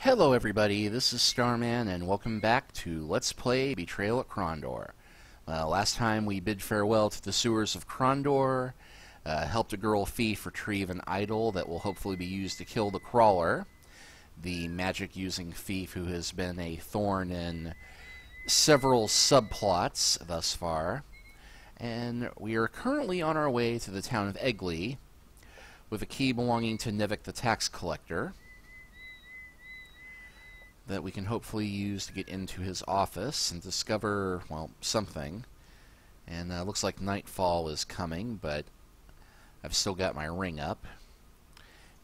Hello everybody, this is Starman, and welcome back to Let's Play Betrayal at Krondor. Last time we bid farewell to the sewers of Krondor, helped a girl thief retrieve an idol that will hopefully be used to kill the Crawler, the magic-using thief who has been a thorn in several subplots thus far. And we are currently on our way to the town of Egli, with a key belonging to Nivek the tax collector, that we can hopefully use to get into his office and discover, well, something. And looks like nightfall is coming, but I've still got my ring up.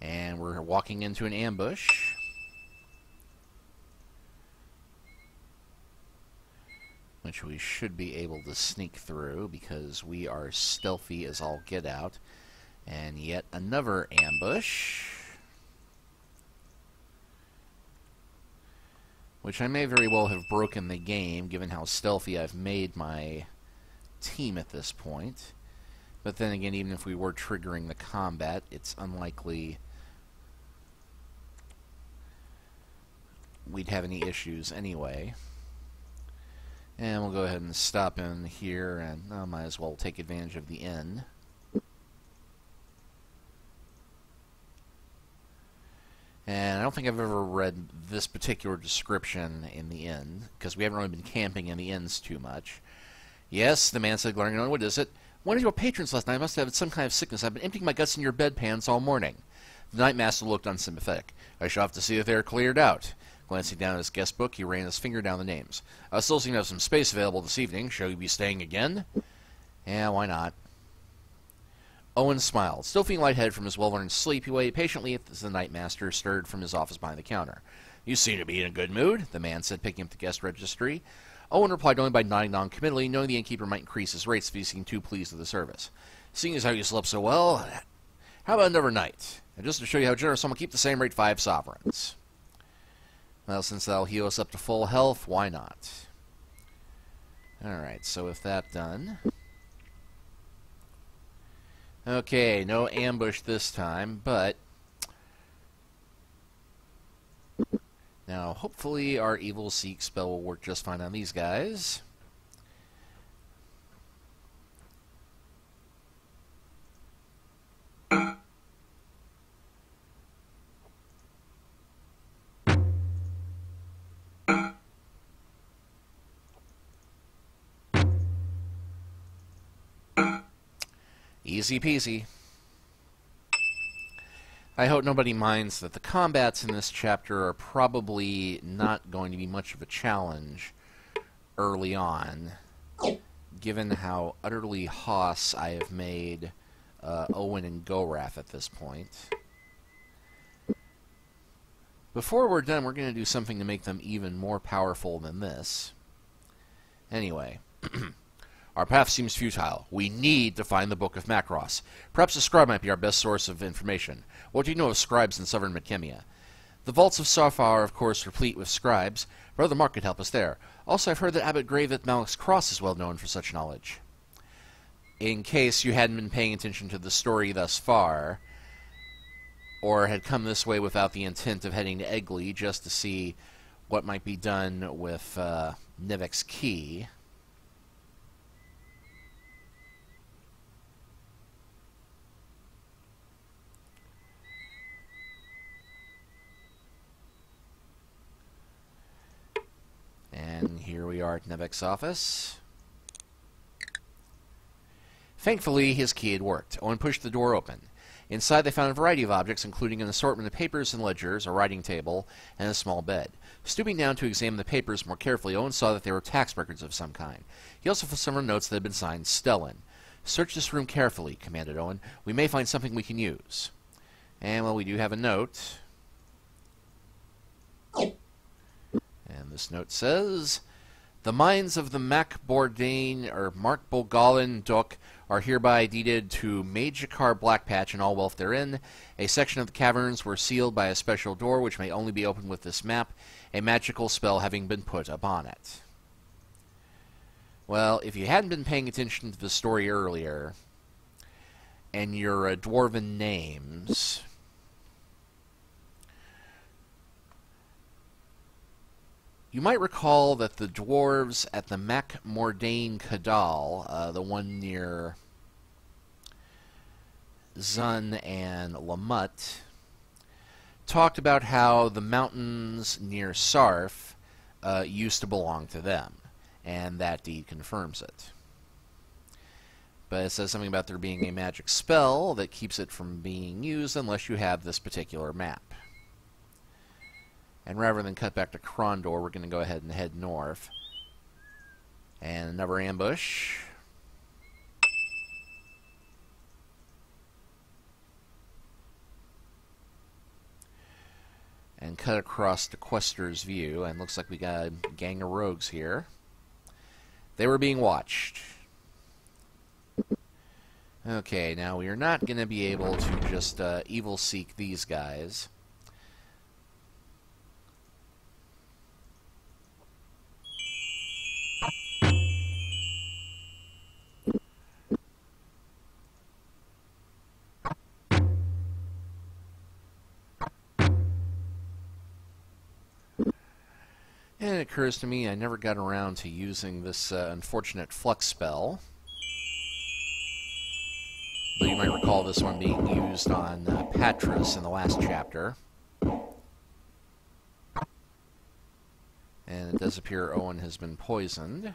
And we're walking into an ambush. Which we should be able to sneak through, because we are stealthy as all get out. And yet another ambush, which I may very well have broken the game, given how stealthy I've made my team at this point. But then again, even if we were triggering the combat, it's unlikely we'd have any issues anyway. And we'll go ahead and stop in here, and I might as well take advantage of the inn. And I don't think I've ever read this particular description in the inn, because we haven't really been camping in the inns too much. Yes, the man said, glaring on, what is it? One of your patrons last night must have had some kind of sickness. I've been emptying my guts in your bedpans all morning. The night master looked unsympathetic. I shall have to see if they are cleared out. Glancing down at his guest book, he ran his finger down the names. I still seem to have some space available this evening. Shall you be staying again? Yeah, why not? Owen smiled. Still feeling lightheaded from his well-earned sleep, he waited patiently as the night master stirred from his office behind the counter. You seem to be in a good mood, the man said, picking up the guest registry. Owen replied only by nodding non-committally, knowing the innkeeper might increase his rates if he seemed too pleased with the service. Seeing as how you slept so well, how about another night? And just to show you how generous, I'm going to keep the same rate, 5 sovereigns. Well, since that'll heal us up to full health, why not? Alright, so with that done... Okay, no ambush this time, but... Now, hopefully our Evil Seek spell will work just fine on these guys. Easy peasy. I hope nobody minds that the combats in this chapter are probably not going to be much of a challenge early on, given how utterly hoss I have made Owen and Gorath at this point. Before we're done, we're going to do something to make them even more powerful than this. Anyway. Our path seems futile. We need to find the Book of Macross. Perhaps a scribe might be our best source of information. What do you know of scribes in southern Midkemia? The vaults of Sarth are, of course, replete with scribes. Brother Mark could help us there. Also, I've heard that Abbot Grave at Malik's Cross is well known for such knowledge. In case you hadn't been paying attention to the story thus far, or had come this way without the intent of heading to Egli just to see what might be done with Nivek's key... And here we are at Nivek's office. Thankfully, his key had worked. Owen pushed the door open. Inside, they found a variety of objects, including an assortment of papers and ledgers, a writing table, and a small bed. Stooping down to examine the papers more carefully, Owen saw that they were tax records of some kind. He also found several notes that had been signed Stellan. Search this room carefully, commanded Owen. We may find something we can use. And, well, we do have a note. And this note says, the mines of the Mark Bolgalin Duk are hereby deeded to Magikar Blackpatch and all wealth therein. A section of the caverns were sealed by a special door which may only be opened with this map, a magical spell having been put upon it. Well, if you hadn't been paying attention to the story earlier, and your dwarven names... You might recall that the dwarves at the Mac Mordain Kadal, the one near Zun and Lamut, talked about how the mountains near Sarth used to belong to them, and that deed confirms it. But it says something about there being a magic spell that keeps it from being used unless you have this particular map. And rather than cut back to Krondor, we're going to go ahead and head north. And another ambush. And cut across to Quester's View, and looks like we got a gang of rogues here. They were being watched. Okay, now we are not going to be able to just evil seek these guys. And it occurs to me I never got around to using this unfortunate flux spell. Though you might recall this one being used on Patras in the last chapter. And it does appear Owen has been poisoned.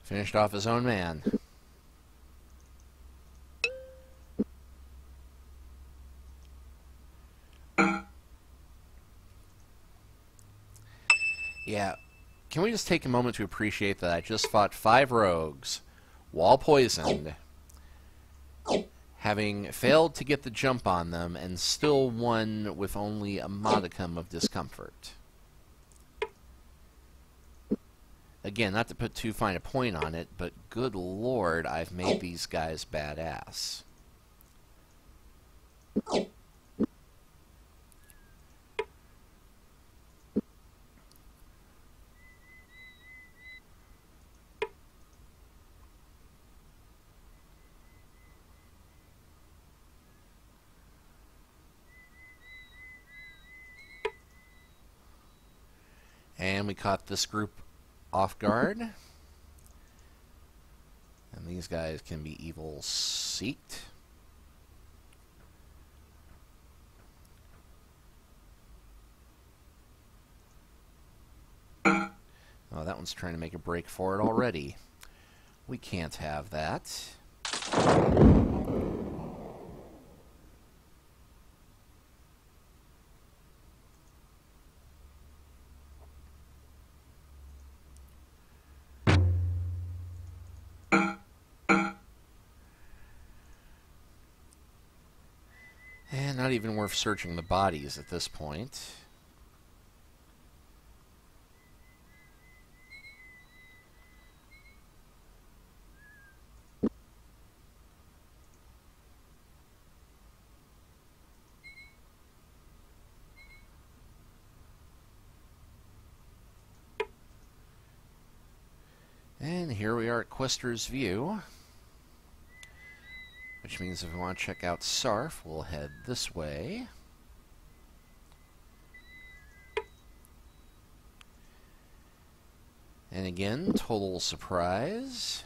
Finished off his own man. Yeah, can we just take a moment to appreciate that I just fought 5 rogues, while poisoned, having failed to get the jump on them, and still won with only a modicum of discomfort. Again, not to put too fine a point on it, but good lord, I've made these guys badass. And we caught this group off guard. And these guys can be evil seeked. Oh, that one's trying to make a break for it already. We can't have that. And not even worth searching the bodies at this point. And here we are at Quester's View. Which means if we want to check out Sarth, we'll head this way. And again, total surprise.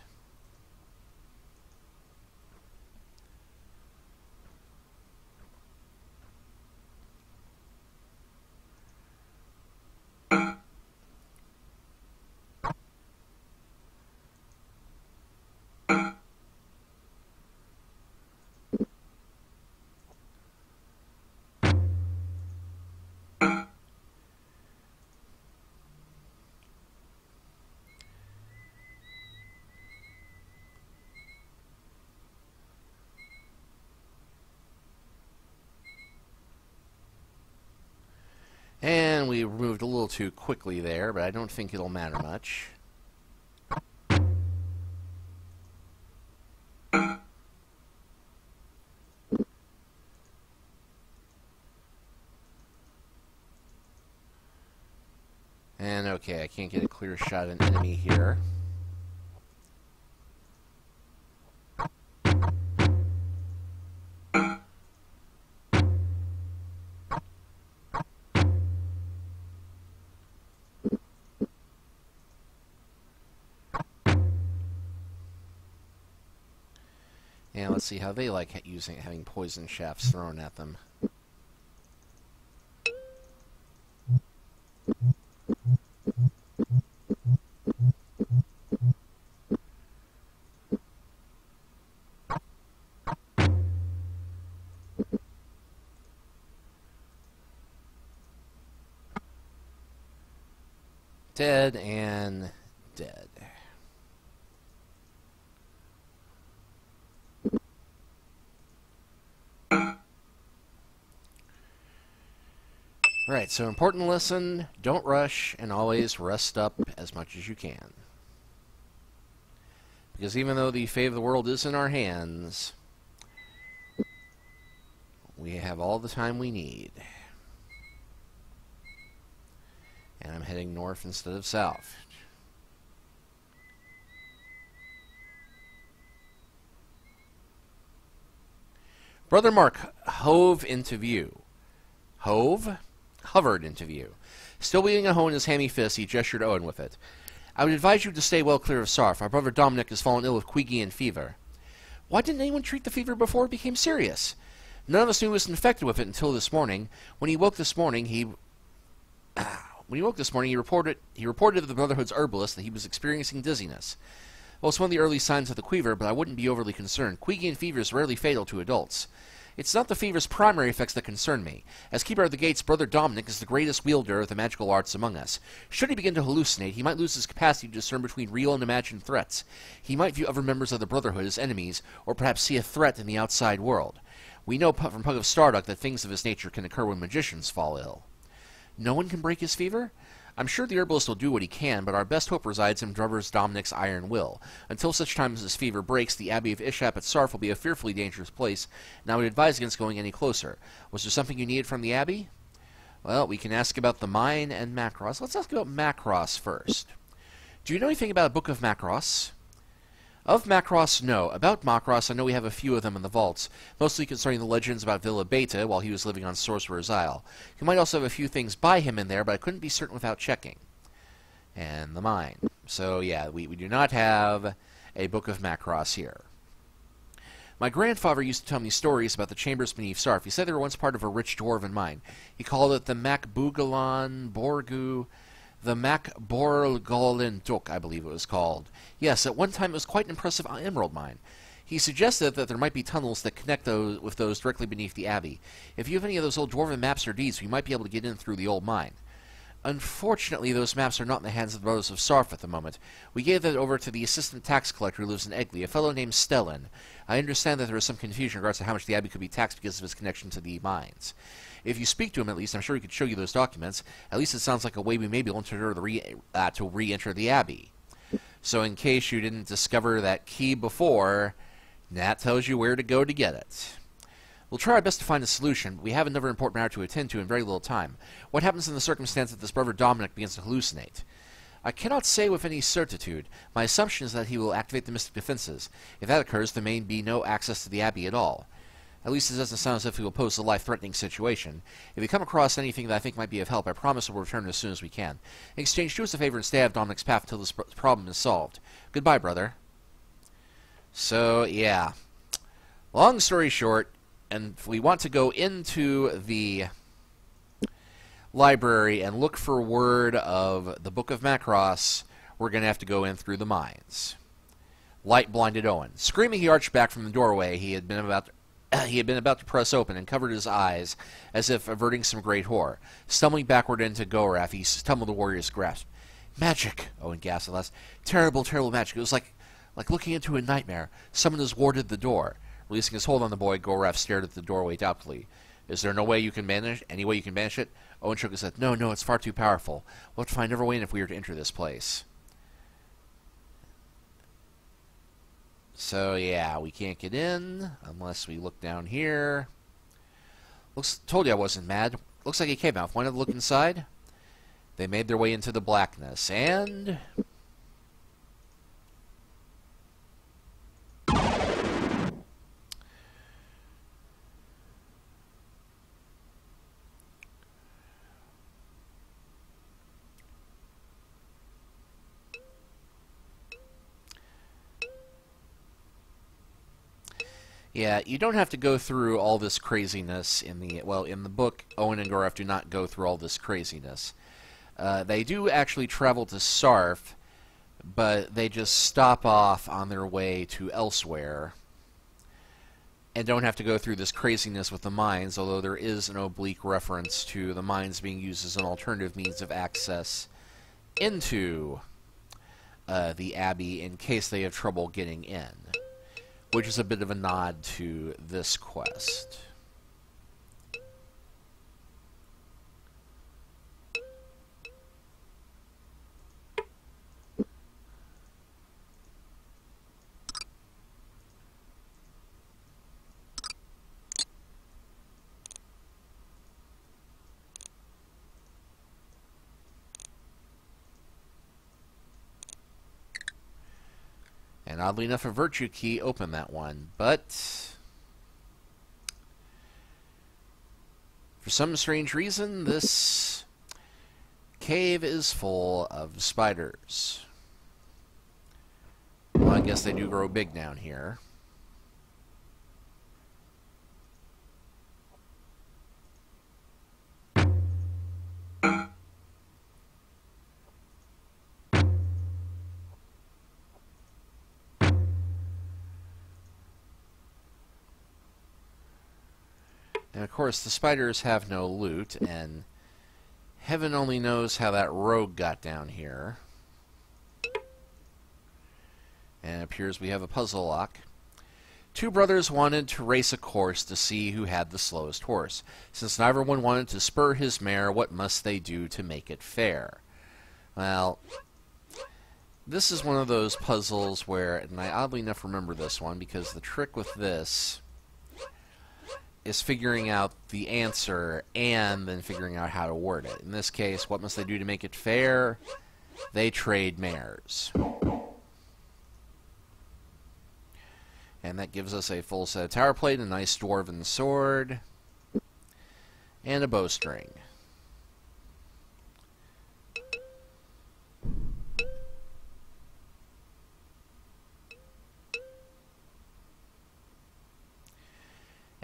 And we moved a little too quickly there, but I don't think it'll matter much. And okay, I can't get a clear shot at an enemy here. And let's see how they like having poison shafts thrown at them. Dead and dead. Right, so important lesson, don't rush, and always rest up as much as you can. Because even though the fate of the world is in our hands, we have all the time we need. And I'm heading north instead of south. Brother Mark hove into view. Hove? Hovered into view. Still wielding a hoe in his hammy fist, he gestured Owen with it. I would advise you to stay well clear of Sarth. Our brother Dominic has fallen ill with Queegian fever. Why didn't anyone treat the fever before it became serious? None of us knew he was infected with it until this morning. When he woke this morning, he reported to the Brotherhood's herbalist that he was experiencing dizziness. Well, it's one of the early signs of the quever, but I wouldn't be overly concerned. Queegian fever is rarely fatal to adults. It's not the fever's primary effects that concern me. As Keeper of the Gates, Brother Dominic is the greatest wielder of the magical arts among us. Should he begin to hallucinate, he might lose his capacity to discern between real and imagined threats. He might view other members of the Brotherhood as enemies, or perhaps see a threat in the outside world. We know from Pug of Starduck that things of this nature can occur when magicians fall ill. No one can break his fever? I'm sure the herbalist will do what he can, but our best hope resides in Brother Dominic's iron will. Until such time as his fever breaks, the Abbey of Ishap at Sarth will be a fearfully dangerous place, and I would advise against going any closer. Was there something you needed from the Abbey? Well, we can ask about the mine and Macross. Let's ask about Macross first. Do you know anything about a Book of Macross? Of Macross, no. About Macross, I know we have a few of them in the vaults, mostly concerning the legends about Villa Beta while he was living on Sorcerer's Isle. You might also have a few things by him in there, but I couldn't be certain without checking. And the mine. So, yeah, we do not have a Book of Macross here. My grandfather used to tell me stories about the chambers beneath Sarth. He said they were once part of a rich dwarven mine. He called it the Macbugalan Borgu... The Macborlgolin Duk, I believe it was called. Yes, at one time it was quite an impressive emerald mine. He suggested that there might be tunnels that connect with those directly beneath the Abbey. If you have any of those old dwarven maps or deeds, we might be able to get in through the old mine. Unfortunately, those maps are not in the hands of the Brothers of Sarth at the moment. We gave that over to the assistant tax collector who lives in Egley, a fellow named Stellan. I understand that there is some confusion in regards to how much the Abbey could be taxed because of his connection to the mines. If you speak to him, at least, I'm sure he could show you those documents. At least it sounds like a way we may be able to re-enter the Abbey. So in case you didn't discover that key before, that tells you where to go to get it. We'll try our best to find a solution, but we have another important matter to attend to in very little time. What happens in the circumstance that this brother Dominic begins to hallucinate? I cannot say with any certitude. My assumption is that he will activate the mystic defenses. If that occurs, there may be no access to the Abbey at all. At least it doesn't sound as if he will pose a life-threatening situation. If we come across anything that I think might be of help, I promise we'll return as soon as we can. In exchange, do us a favor and stay out of Dominic's path until this problem is solved. Goodbye, brother. So, yeah. Long story short, and if we want to go into the library and look for word of the Book of Macross, we're going to have to go in through the mines. Light blinded Owen. Screaming, he arched back from the doorway he had been about to press open and covered his eyes as if averting some great horror. Stumbling backward into Gorath, he stumbled the warrior's grasp. Magic! Owen gasped at last. Terrible, terrible magic. It was like looking into a nightmare. Someone has warded the door. Releasing his hold on the boy, Gorath stared at the doorway doubtfully. Is there no way you can banish? Any way you can banish it? Owen shook his head. No, it's far too powerful. We'll have to find every way in if we are to enter this place. So, yeah, we can't get in unless we look down here. Told you I wasn't mad. Looks like a cave mouth. Wanted to look inside? They made their way into the blackness, and... Yeah, you don't have to go through all this craziness in the... Well, in the book, Owen and Goraf do not go through all this craziness. They do actually travel to Sarth, but they just stop off on their way to elsewhere and don't have to go through this craziness with the mines, although there is an oblique reference to the mines being used as an alternative means of access into the Abbey in case they have trouble getting in. Which is a bit of a nod to this quest. And oddly enough, a virtue key opened that one, but for some strange reason, this cave is full of spiders. Well, I guess they do grow big down here. And of course, the spiders have no loot, and heaven only knows how that rogue got down here. And it appears we have a puzzle lock. Two brothers wanted to race a course to see who had the slowest horse. Since neither one wanted to spur his mare, what must they do to make it fair? Well, this is one of those puzzles where, and I oddly enough remember this one, because the trick with this is figuring out the answer and then figuring out how to word it. In this case, what must they do to make it fair? They trade mares. And that gives us a full set of tower plate, a nice dwarven sword, and a bowstring.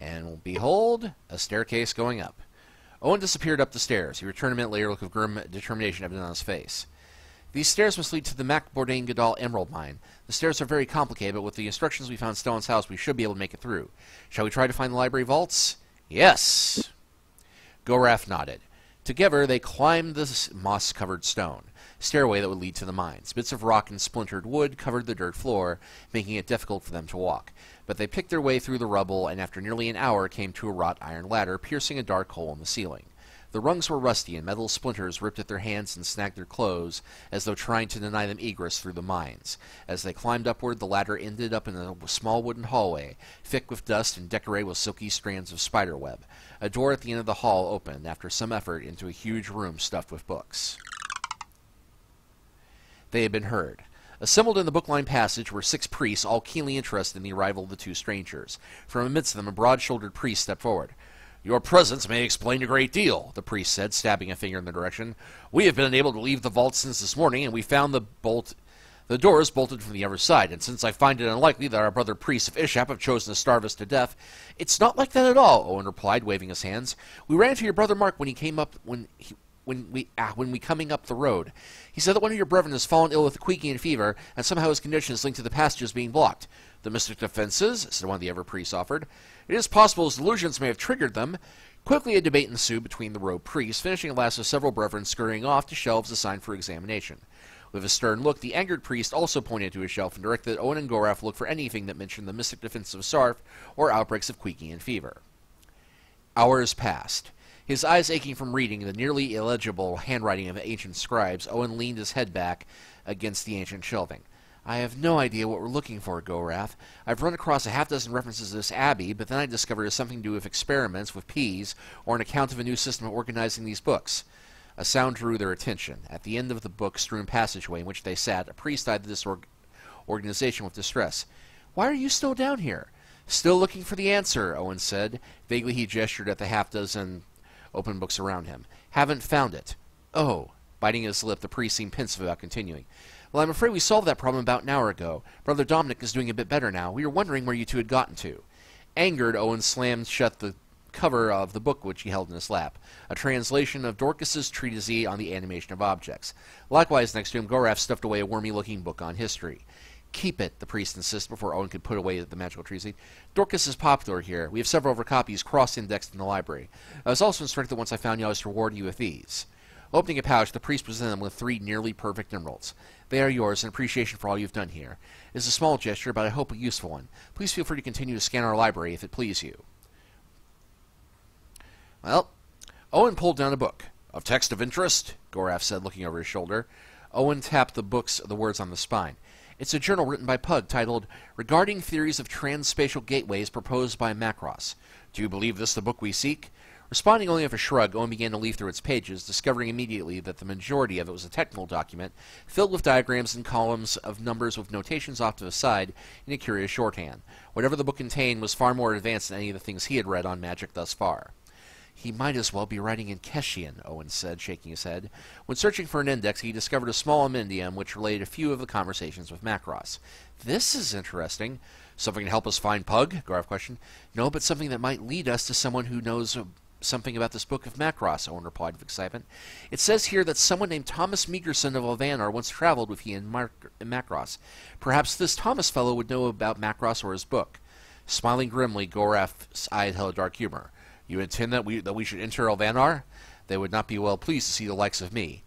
And behold, a staircase going up. Owen disappeared up the stairs. He returned a minute later, a look of grim determination evident on his face. These stairs must lead to the Mac Bourdain Gadal Emerald Mine. The stairs are very complicated, but with the instructions we found in Stellan's house, we should be able to make it through. Shall we try to find the library vaults? Yes! Goraf nodded. Together, they climbed the moss-covered stone stairway that would lead to the mines. Bits of rock and splintered wood covered the dirt floor, making it difficult for them to walk. But they picked their way through the rubble, and after nearly an hour came to a wrought iron ladder, piercing a dark hole in the ceiling. The rungs were rusty, and metal splinters ripped at their hands and snagged their clothes, as though trying to deny them egress through the mines. As they climbed upward, the ladder ended up in a small wooden hallway, thick with dust and decorated with silky strands of spiderweb. A door at the end of the hall opened, after some effort, into a huge room stuffed with books. They had been heard. Assembled in the book-lined passage were 6 priests, all keenly interested in the arrival of the 2 strangers. From amidst them, a broad-shouldered priest stepped forward. "Your presence may explain a great deal," the priest said, stabbing a finger in the direction. "We have been unable to leave the vault since this morning, and we found the doors bolted from the other side, and since I find it unlikely that our brother priests of Ishap have chosen to starve us to death—" "It's not like that at all," Owen replied, waving his hands. "We ran into your brother Mark when we coming up the road. He said that one of your brethren has fallen ill with a Queekian fever, and somehow his condition is linked to the passages being blocked." "The mystic defenses?" said one of the other priests offered. "It is possible his delusions may have triggered them." Quickly a debate ensued between the robed priests, finishing at last with several brethren scurrying off to shelves assigned for examination. With a stern look, the angered priest also pointed to a shelf and directed that Owen and Goraf look for anything that mentioned the mystic defense of Sarth or outbreaks of Queekian fever. Hours passed. His eyes aching from reading the nearly illegible handwriting of ancient scribes, Owen leaned his head back against the ancient shelving. I have no idea what we're looking for, Gorath. I've run across a half-dozen references to this abbey, but then I discovered it's something to do with experiments with peas or an account of a new system of organizing these books. A sound drew their attention. At the end of the book-strewn passageway in which they sat, a priest eyed this organization with distress. Why are you still down here? Still looking for the answer, Owen said. Vaguely he gestured at the half-dozen open books around him. Haven't found it. Oh. Biting his lip, the priest seemed pensive about continuing. Well, I'm afraid we solved that problem about an hour ago. Brother Dominic is doing a bit better now. We were wondering where you two had gotten to. Angered, Owen slammed shut the cover of the book which he held in his lap, a translation of Dorcas's treatise on the animation of objects. Likewise, next to him, Gorath stuffed away a wormy-looking book on history. Keep it, the priest insisted before Owen could put away the magical treatise. Dorcas is popular here. We have several of her copies cross-indexed in the library. I was also instructed that once I found you, I was to reward you with these. Opening a pouch, the priest presented them with 3 nearly perfect emeralds. They are yours in appreciation for all you've done here. It is a small gesture, but I hope a useful one. Please feel free to continue to scan our library if it please you. Well, Owen pulled down a book. Of text of interest? Gorath said, looking over his shoulder. Owen tapped the words on the spine. It's a journal written by Pug titled Regarding Theories of Transspatial Gateways Proposed by Macross. Do you believe this the book we seek? Responding only with a shrug, Owen began to leaf through its pages, discovering immediately that the majority of it was a technical document, filled with diagrams and columns of numbers with notations off to the side in a curious shorthand. Whatever the book contained was far more advanced than any of the things he had read on magic thus far. He might as well be writing in Keshian, Owen said, shaking his head. When searching for an index, he discovered a small amendium which related a few of the conversations with Macross. This is interesting. Something to help us find Pug? Gorath questioned. No, but something that might lead us to someone who knows something about this book of Macross, Owen replied with excitement. It says here that someone named Thomas Meagerson of Elvanar once traveled with he and Macross. Perhaps this Thomas fellow would know about Macross or his book. Smiling grimly, Gorath's eye held a dark humor. You intend that we should enter Elvanar? They would not be well pleased to see the likes of me.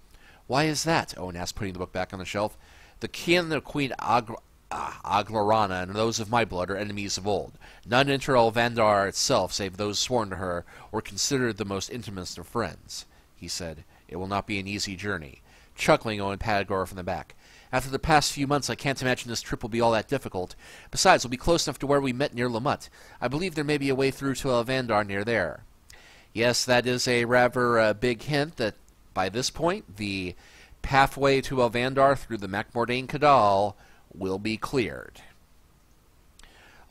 Why is that? Owen asked, putting the book back on the shelf. The kin of Queen Aglarana and those of my blood are enemies of old. None enter Elvanar itself save those sworn to her or considered the most intimate of friends, he said. It will not be an easy journey. Chuckling, Owen patted Gorath on the back. After the past few months, I can't imagine this trip will be all that difficult. Besides, we'll be close enough to where we met near Lamut. I believe there may be a way through to Elvandar near there. Yes, that is a rather big hint that by this point, the pathway to Elvandar through the Macmordain Cadal will be cleared.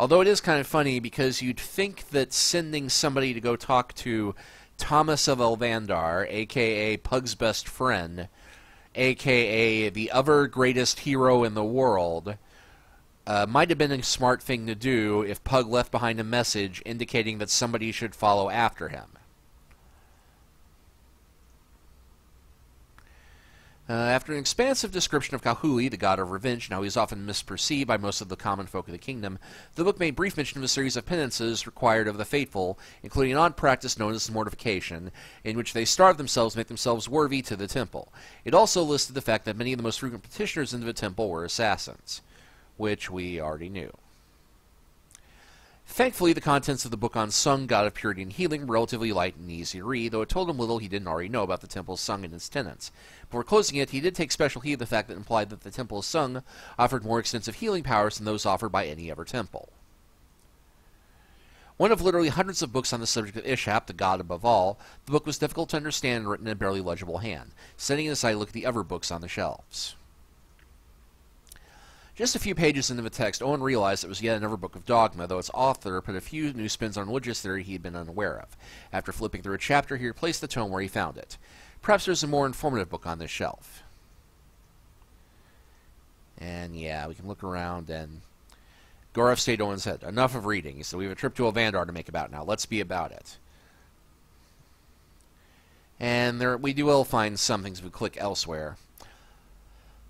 Although it is kind of funny because you'd think that sending somebody to go talk to Thomas of Elvandar, a.k.a. Pug's best friend, a.k.a. the other greatest hero in the world, might have been a smart thing to do if Pug left behind a message indicating that somebody should follow after him. After an expansive description of Kahuli, the god of revenge, and how he is often misperceived by most of the common folk of the kingdom, the book made brief mention of a series of penances required of the faithful, including an odd practice known as mortification, in which they starve themselves to make themselves worthy to the temple. It also listed the fact that many of the most frequent petitioners into the temple were assassins, which we already knew. Thankfully, the contents of the book on Sung, God of Purity and Healing, were relatively light and easy to read, though it told him little he didn't already know about the temple's Sung and its tenets. Before closing it, he did take special heed of the fact that it implied that the temple's Sung offered more extensive healing powers than those offered by any other temple. One of literally hundreds of books on the subject of Ishap, the god above all, the book was difficult to understand and written in a barely legible hand. Setting it aside, he looked at the other books on the shelves. Just a few pages into the text, Owen realized it was yet another book of dogma, though its author put a few new spins on religious theory he had been unaware of. After flipping through a chapter, he replaced the tome where he found it. Perhaps there's a more informative book on this shelf. And yeah, we can look around, and Gorath stayed Owen's head. Enough of reading. He said, we have a trip to Elvandar to make about now. Let's be about it. And we will find some things if we click elsewhere.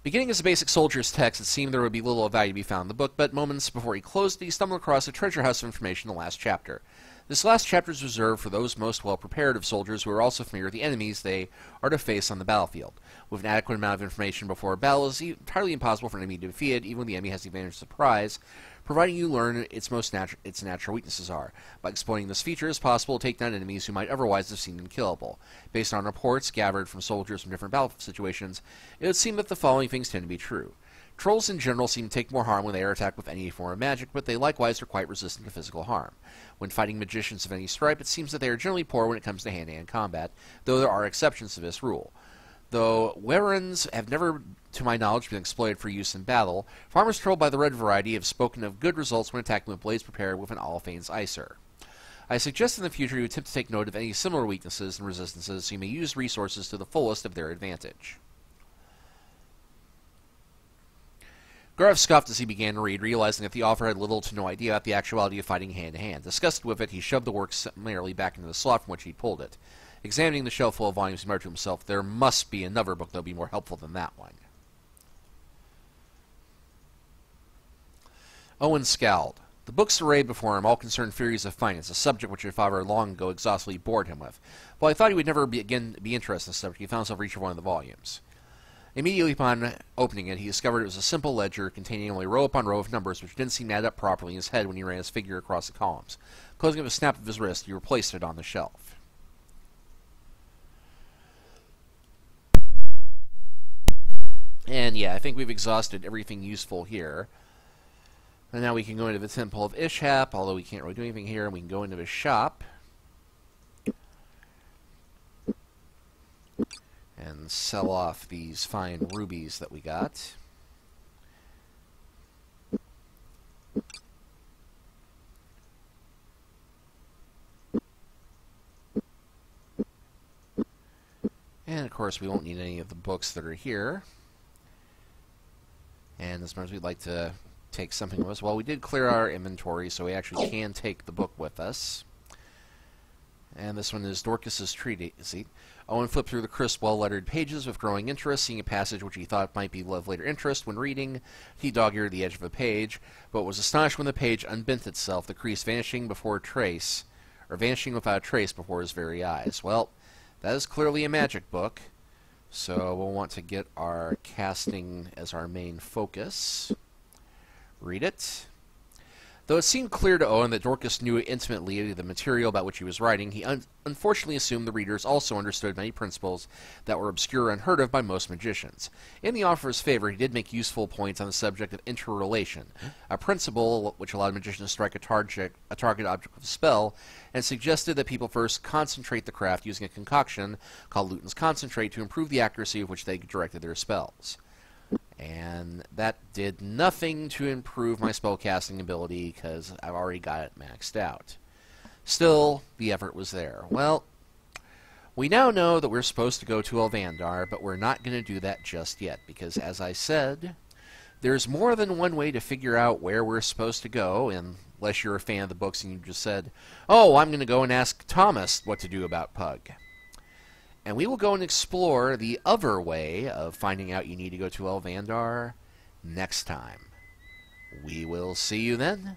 Beginning as a basic soldier's text, it seemed there would be little of value to be found in the book, but moments before he closed it, he stumbled across a treasure house of information in the last chapter. This last chapter is reserved for those most well-prepared of soldiers who are also familiar with the enemies they are to face on the battlefield. With an adequate amount of information before a battle, it is entirely impossible for an enemy to be defeated, even when the enemy has the advantage of surprise, providing you learn its natural weaknesses are. By exploiting this feature, it is possible to take down enemies who might otherwise have seemed unkillable. Based on reports gathered from soldiers from different battle situations, it would seem that the following things tend to be true. Trolls in general seem to take more harm when they are attacked with any form of magic, but they likewise are quite resistant to physical harm. When fighting magicians of any stripe, it seems that they are generally poor when it comes to hand-to-hand combat, though there are exceptions to this rule. Though werens have never, to my knowledge, been exploited for use in battle, farmers trolled by the red variety have spoken of good results when attacking with blades prepared with an Alphane's Icer. I suggest in the future you attempt to take note of any similar weaknesses and resistances so you may use resources to the fullest of their advantage. Garv scoffed as he began to read, realizing that the author had little to no idea about the actuality of fighting hand-to-hand. Disgusted with it, he shoved the work summarily back into the slot from which he'd pulled it. Examining the shelf full of volumes, he muttered to himself, "There must be another book that will be more helpful than that one." Owen scowled. The books arrayed before him all concerned theories of finance, a subject which his father long ago exhaustively bored him with. While he thought he would never again be interested in the subject, he found himself reaching for one of the volumes. Immediately upon opening it, he discovered it was a simple ledger containing only row upon row of numbers which didn't seem to add up properly in his head when he ran his figure across the columns. Closing up a snap of his wrist, he replaced it on the shelf. And yeah, I think we've exhausted everything useful here. And now we can go into the Temple of Ishap, although we can't really do anything here, and we can go into his shop. And sell off these fine rubies that we got. And of course we won't need any of the books that are here. And as much as we'd like to take something with us, well, we did clear our inventory, so we actually can take the book with us. And this one is Dorcas's Treatise. Owen flipped through the crisp, well-lettered pages with growing interest, seeing a passage which he thought might be of later interest. When reading, he dog-eared the edge of a page, but was astonished when the page unbent itself, the crease vanishing before a trace, or vanishing without a trace before his very eyes. Well, that is clearly a magic book, so we'll want to get our casting as our main focus. Read it. Though it seemed clear to Owen that Dorcas knew intimately the material about which he was writing, he unfortunately assumed the readers also understood many principles that were obscure or unheard of by most magicians. In the author's favor, he did make useful points on the subject of interrelation, a principle which allowed magicians to strike a target object with a spell, and suggested that people first concentrate the craft using a concoction called Luton's Concentrate to improve the accuracy with which they directed their spells. And that did nothing to improve my spellcasting ability, because I've already got it maxed out. Still, the effort was there. Well, we now know that we're supposed to go to Elvandar, but we're not going to do that just yet, because, as I said, there's more than one way to figure out where we're supposed to go, unless you're a fan of the books and you just said, "Oh, I'm going to go and ask Thomas what to do about Pug." And we will go and explore the other way of finding out you need to go to Elvandar next time. We will see you then.